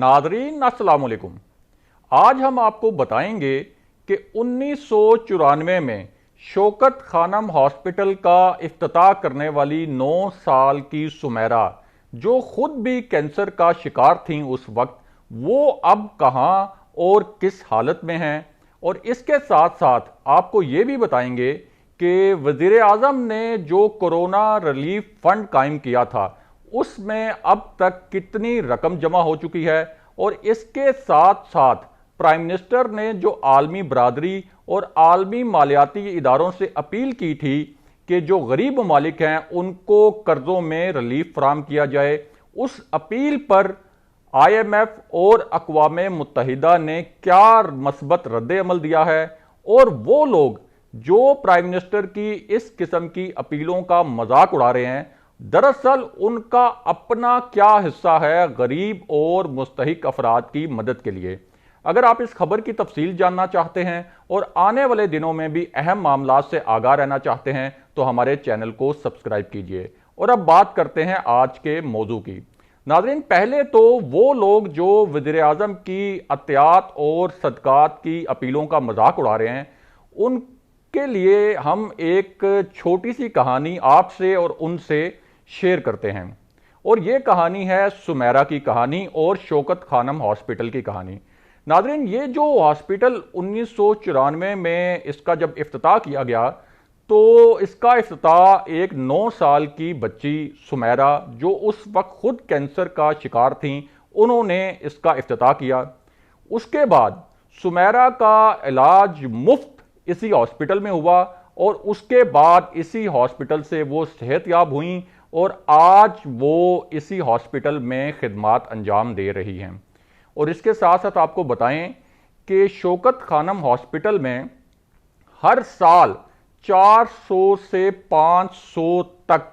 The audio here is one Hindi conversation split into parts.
नादरीन अस्सलाम वालेकुम। आज हम आपको बताएंगे कि 1994 में शौकत खानम हॉस्पिटल का इफ्तिताह करने वाली 9 साल की सुमेरा, जो खुद भी कैंसर का शिकार थीं उस वक्त, वो अब कहां और किस हालत में हैं। और इसके साथ साथ आपको ये भी बताएंगे कि वजीर आजम ने जो कोरोना रिलीफ फंड कायम किया था उसमें अब तक कितनी रकम जमा हो चुकी है। और इसके साथ साथ प्राइम मिनिस्टर ने जो आलमी बरादरी और आलमी मालियाती इदारों से अपील की थी कि जो गरीब ममालिक हैं उनको कर्जों में रिलीफ फराहम किया जाए, उस अपील पर IMF और अक़वाम मुत्तहिदा ने क्या मस्बत रद्द अमल दिया है। और वो लोग जो प्राइम मिनिस्टर की इस किस्म की अपीलों का मजाक उड़ा रहे हैं, दरअसल उनका अपना क्या हिस्सा है गरीब और मुस्तहिक अफराद की मदद के लिए। अगर आप इस खबर की तफसील जानना चाहते हैं और आने वाले दिनों में भी अहम मामलात से आगाह रहना चाहते हैं तो हमारे चैनल को सब्सक्राइब कीजिए। और अब बात करते हैं आज के मौजू की। नाज़रीन, पहले तो वो लोग जो वज़ीर आज़म की अतियात और सदकात की अपीलों का मजाक उड़ा रहे हैं, उनके लिए हम एक छोटी सी कहानी आपसे और उनसे शेयर करते हैं। और ये कहानी है सुमेरा की कहानी और शौकत खानम हॉस्पिटल की कहानी। नाज़रीन, ये जो हॉस्पिटल 1994 में इसका जब इफ्तिताह किया गया तो इसका इफ्तिताह एक 9 साल की बच्ची सुमेरा, जो उस वक्त खुद कैंसर का शिकार थी, उन्होंने इसका इफ्तिताह किया। उसके बाद सुमेरा का इलाज मुफ्त इसी हॉस्पिटल में हुआ और उसके बाद इसी हॉस्पिटल से वो सेहतयाब हुई और आज वो इसी हॉस्पिटल में खिदमात अंजाम दे रही हैं। और इसके साथ साथ आपको बताएं कि शौकत खानम हॉस्पिटल में हर साल 400 से 500 तक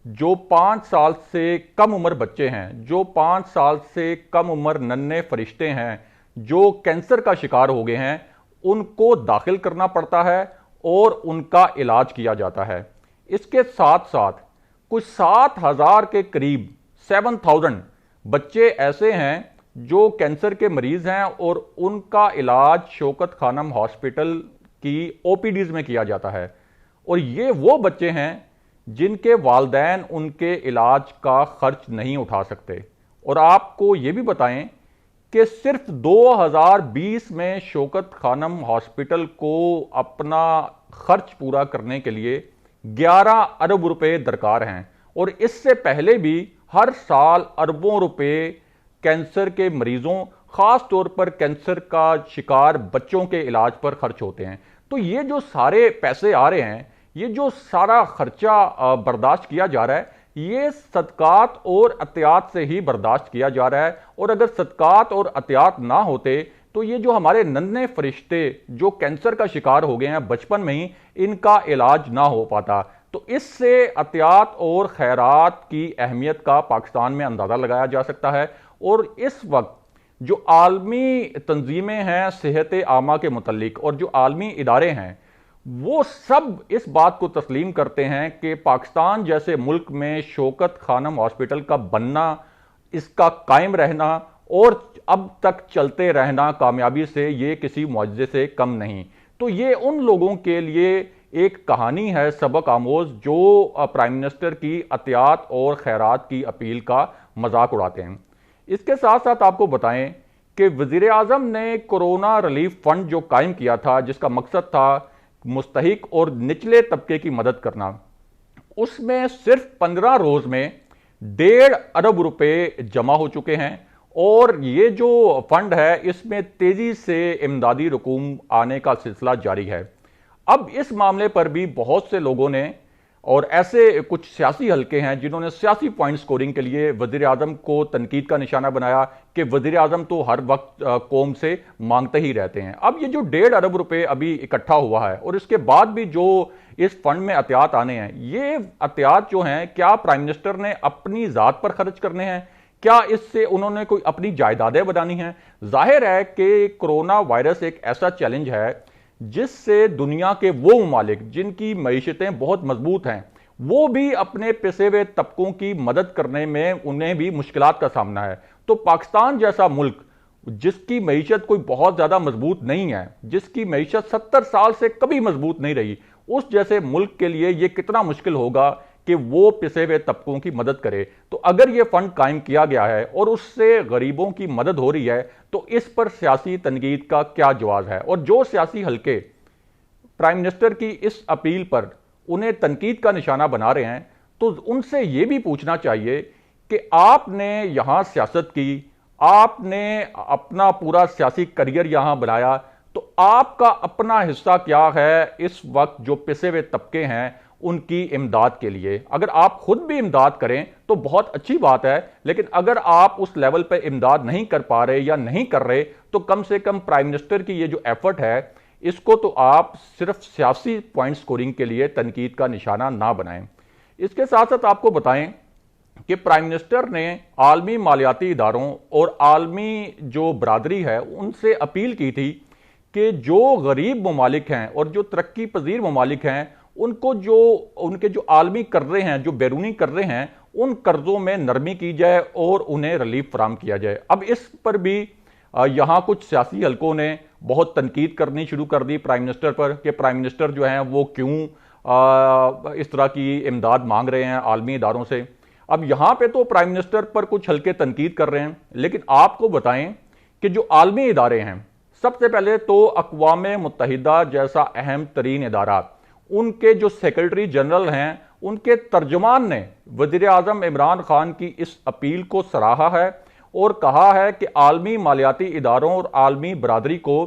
जो 5 साल से कम उम्र बच्चे हैं, जो 5 साल से कम उम्र नन्हे फरिश्ते हैं, जो कैंसर का शिकार हो गए हैं, उनको दाखिल करना पड़ता है और उनका इलाज किया जाता है। इसके साथ साथ कुछ 7,000 के करीब 7,000 बच्चे ऐसे हैं जो कैंसर के मरीज हैं और उनका इलाज शौकत खानम हॉस्पिटल की OPDs में किया जाता है। और ये वो बच्चे हैं जिनके वालिदैन उनके इलाज का खर्च नहीं उठा सकते। और आपको ये भी बताएं कि सिर्फ 2020 में शौकत खानम हॉस्पिटल को अपना खर्च पूरा करने के लिए 11 अरब रुपए दरकार हैं। और इससे पहले भी हर साल अरबों रुपए कैंसर के मरीजों, खास तौर पर कैंसर का शिकार बच्चों के इलाज पर खर्च होते हैं। तो ये जो सारे पैसे आ रहे हैं, ये जो सारा खर्चा बर्दाश्त किया जा रहा है, ये सदकात और अतियात से ही बर्दाश्त किया जा रहा है। और अगर सदकात और अतियात ना होते तो ये जो हमारे नन्हे फरिश्ते जो कैंसर का शिकार हो गए हैं बचपन में ही, इनका इलाज ना हो पाता। तो इससे अतियात और खैरात की अहमियत का पाकिस्तान में अंदाजा लगाया जा सकता है। और इस वक्त जो आलमी तंजीमें हैं सेहत आमा के मुतल्लिक और जो आलमी इदारे हैं, वो सब इस बात को तस्लीम करते हैं कि पाकिस्तान जैसे मुल्क में शौकत खानम हॉस्पिटल का बनना, इसका कायम रहना और अब तक चलते रहना कामयाबी से ये किसी मुआजिजे से कम नहीं। तो ये उन लोगों के लिए एक कहानी है सबक आमोज जो प्राइम मिनिस्टर की अतियात और खैरात की अपील का मजाक उड़ाते हैं। इसके साथ साथ आपको बताएं कि वजीर आजम ने कोरोना रिलीफ फंड जो कायम किया था, जिसका मकसद था मुस्तहिक और निचले तबके की मदद करना, उसमें सिर्फ 15 रोज में 1.5 अरब रुपए जमा हो चुके हैं। और ये जो फंड है इसमें तेजी से इमदादी रकूम आने का सिलसिला जारी है। अब इस मामले पर भी बहुत से लोगों ने और ऐसे कुछ सियासी हलके हैं जिन्होंने सियासी पॉइंट स्कोरिंग के लिए वजीर आजम को तनकीद का निशाना बनाया कि वजीर आजम तो हर वक्त कौम से मांगते ही रहते हैं। अब ये जो 1.5 अरब रुपए अभी इकट्ठा हुआ है और इसके बाद भी जो इस फंड में अतियात आने हैं, ये अतियात जो हैं क्या प्राइम मिनिस्टर ने अपनी जात पर खर्च करने हैं? क्या इससे उन्होंने कोई अपनी जायदादें बनानी हैं? जाहिर है कि कोरोना वायरस एक ऐसा चैलेंज है जिससे दुनिया के वो ममालिक जिनकी मईशतें बहुत मजबूत हैं, वो भी अपने पिसे हुए तबकों की मदद करने में उन्हें भी मुश्किलात का सामना है। तो पाकिस्तान जैसा मुल्क जिसकी मईशत कोई बहुत ज्यादा मजबूत नहीं है, जिसकी मईशत 70 साल से कभी मजबूत नहीं रही, उस जैसे मुल्क के लिए यह कितना मुश्किल होगा कि वो पिसे हुए तबकों की मदद करे। तो अगर यह फंड कायम किया गया है और उससे गरीबों की मदद हो रही है, तो इस पर सियासी तनकीद का क्या जवाब है? और जो सियासी हल्के प्राइम मिनिस्टर की इस अपील पर उन्हें तनकीद का निशाना बना रहे हैं, तो उनसे यह भी पूछना चाहिए कि आपने यहां सियासत की, आपने अपना पूरा सियासी करियर यहां बनाया, तो आपका अपना हिस्सा क्या है इस वक्त जो पिसे हुए तबके हैं उनकी इमदाद के लिए? अगर आप खुद भी इमदाद करें तो बहुत अच्छी बात है, लेकिन अगर आप उस लेवल पर इमदाद नहीं कर पा रहे या नहीं कर रहे, तो कम से कम प्राइम मिनिस्टर की ये जो एफर्ट है, इसको तो आप सिर्फ सियासी पॉइंट स्कोरिंग के लिए तनकीद का निशाना ना बनाएं। इसके साथ साथ आपको बताएं कि प्राइम मिनिस्टर ने आलमी मालियाती इदारों और आलमी जो बरादरी है उनसे अपील की थी कि जो गरीब ममालिक हैं और जो तरक्की पजीर ममालिक हैं, उनको जो उनके जो आलमी कर्जे हैं, जो बैरूनी कर्जे हैं, उन कर्जों में नरमी की जाए और उन्हें रिलीफ फराम किया जाए। अब इस पर भी यहां कुछ सियासी हलकों ने बहुत तनकीद करनी शुरू कर दी प्राइम मिनिस्टर पर कि प्राइम मिनिस्टर जो हैं वो क्यों इस तरह की इमदाद मांग रहे हैं आलमी इदारों से। अब यहां पे तो प्राइम मिनिस्टर पर कुछ हल्के तनकीद कर रहे हैं, लेकिन आपको बताएं कि जो आलमी इदारे हैं, सबसे पहले तो अक़वाम मुत्तहिदा जैसा अहम तरीन इदारा, उनके जो सेक्रेटरी जनरल हैं, उनके तर्जुमान ने वज़ीर आज़म इमरान खान की इस अपील को सराहा है और कहा है कि आलमी मालियाती इदारों और आलमी बरादरी को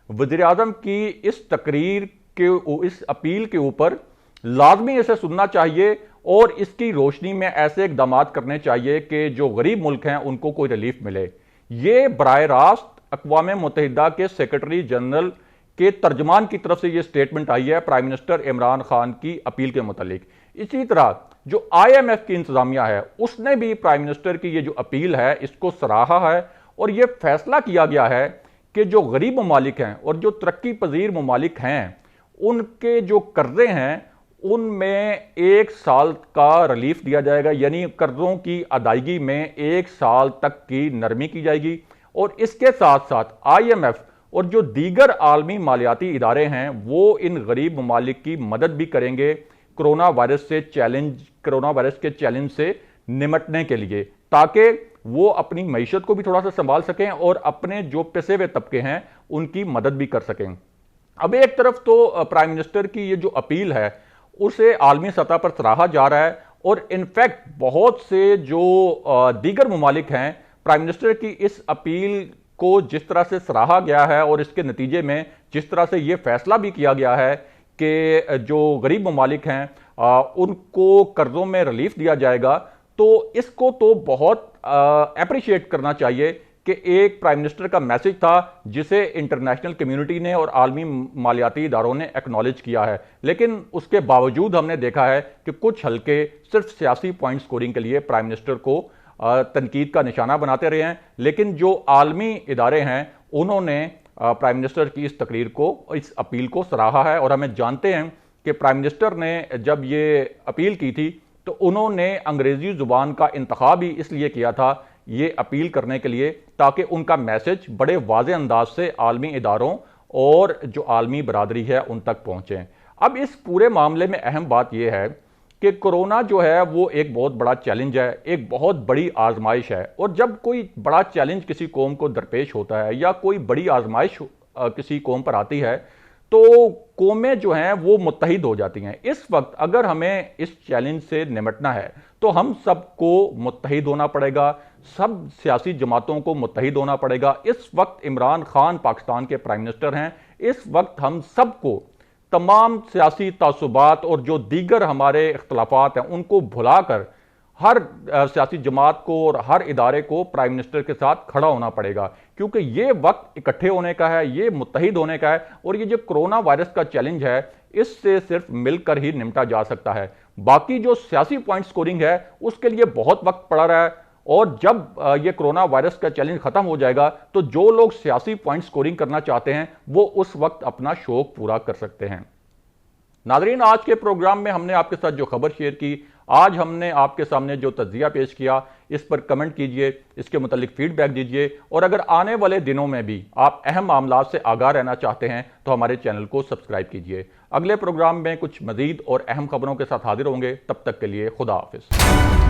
वज़ीर आज़म की इस तकरीर के, इस अपील के ऊपर लाजमी इसे सुनना चाहिए और इसकी रोशनी में ऐसे इकदाम करने चाहिए कि जो गरीब मुल्क हैं उनको कोई रिलीफ मिले। ये बराह रास्त अक़वाम मुत्तहिदा के सेक्रेटरी जनरल के तर्जमान की तरफ से यह स्टेटमेंट आई है प्राइम मिनिस्टर इमरान खान की अपील के मुतालिक। इसी तरह जो IMF की इंतजामिया है, उसने भी प्राइम मिनिस्टर की ये जो अपील है इसको सराहा है और यह फैसला किया गया है कि जो गरीब ममालिक हैं और जो तरक्की पजीर ममालिक हैं, उनके जो कर्जे हैं उनमें 1 साल का रिलीफ दिया जाएगा, यानी कर्जों की अदायगी में 1 साल तक की नरमी की जाएगी। और इसके साथ साथ IMF और जो दीगर आलमी मालियाती इदारे हैं वो इन गरीब ममालिक की मदद भी करेंगे कोरोना वायरस के चैलेंज से निमटने के लिए, ताकि वो अपनी मईशत को भी थोड़ा सा संभाल सकें और अपने जो पिसे हुए तबके हैं उनकी मदद भी कर सकें। अब एक तरफ तो प्राइम मिनिस्टर की ये जो अपील है उसे आलमी सतह पर सराहा जा रहा है और इनफैक्ट बहुत से जो दीगर ममालिक हैं, प्राइम मिनिस्टर की इस अपील को जिस तरह से सराहा गया है और इसके नतीजे में जिस तरह से यह फैसला भी किया गया है कि जो गरीब ममालिक हैं उनको कर्जों में रिलीफ दिया जाएगा, तो इसको तो बहुत अप्रिशिएट करना चाहिए कि एक प्राइम मिनिस्टर का मैसेज था जिसे इंटरनेशनल कम्युनिटी ने और आलमी मालियाती इदारों ने एक्नॉलेज किया है। लेकिन उसके बावजूद हमने देखा है कि कुछ हल्के सिर्फ सियासी पॉइंट स्कोरिंग के लिए प्राइम मिनिस्टर को तनकीद का निशाना बनाते रहे हैं, लेकिन जो आलमी इदारे हैं उन्होंने प्राइम मिनिस्टर की इस तकरीर को, इस अपील को सराहा है। और हमें जानते हैं कि प्राइम मिनिस्टर ने जब ये अपील की थी तो उन्होंने अंग्रेजी जुबान का इंतखाब ही इसलिए किया था ये अपील करने के लिए, ताकि उनका मैसेज बड़े वाज़े अंदाज से आलमी इदारों और जो आलमी बरादरी है उन तक पहुंचे। अब इस पूरे मामले में अहम बात यह है कि कोरोना जो है वो एक बहुत बड़ा चैलेंज है, एक बहुत बड़ी आजमाइश है। और जब कोई बड़ा चैलेंज किसी कौम को दरपेश होता है या कोई बड़ी आजमाइश किसी कौम पर आती है, तो कौमें जो हैं वो मुत्तहिद हो जाती हैं। इस वक्त अगर हमें इस चैलेंज से निमटना है तो हम सबको मुत्तहिद होना पड़ेगा, सब सियासी जमातों को मुत्तहिद होना पड़ेगा। इस वक्त इमरान खान पाकिस्तान के प्राइम मिनिस्टर हैं, इस वक्त हम सबको तमाम सियासी तासुबात और जो दीगर हमारे इख्तलाफात हैं उनको भुलाकर हर सियासी जमात को और हर इदारे को प्राइम मिनिस्टर के साथ खड़ा होना पड़ेगा, क्योंकि ये वक्त इकट्ठे होने का है, ये मुत्तहिद होने का है। और ये जो कोरोना वायरस का चैलेंज है इससे सिर्फ मिलकर ही निपटा जा सकता है। बाकी जो सियासी पॉइंट स्कोरिंग है उसके लिए बहुत वक्त पड़ा रहा है, और जब ये कोरोना वायरस का चैलेंज खत्म हो जाएगा तो जो लोग सियासी पॉइंट स्कोरिंग करना चाहते हैं वो उस वक्त अपना शौक पूरा कर सकते हैं। नाजरीन, आज के प्रोग्राम में हमने आपके साथ जो खबर शेयर की, आज हमने आपके सामने जो तज्जिया पेश किया, इस पर कमेंट कीजिए, इसके मुतालिक फीडबैक दीजिए और अगर आने वाले दिनों में भी आप अहम मामलात से आगाह रहना चाहते हैं तो हमारे चैनल को सब्सक्राइब कीजिए। अगले प्रोग्राम में कुछ मजीद और अहम खबरों के साथ हाजिर होंगे। तब तक के लिए खुदा हाफिज।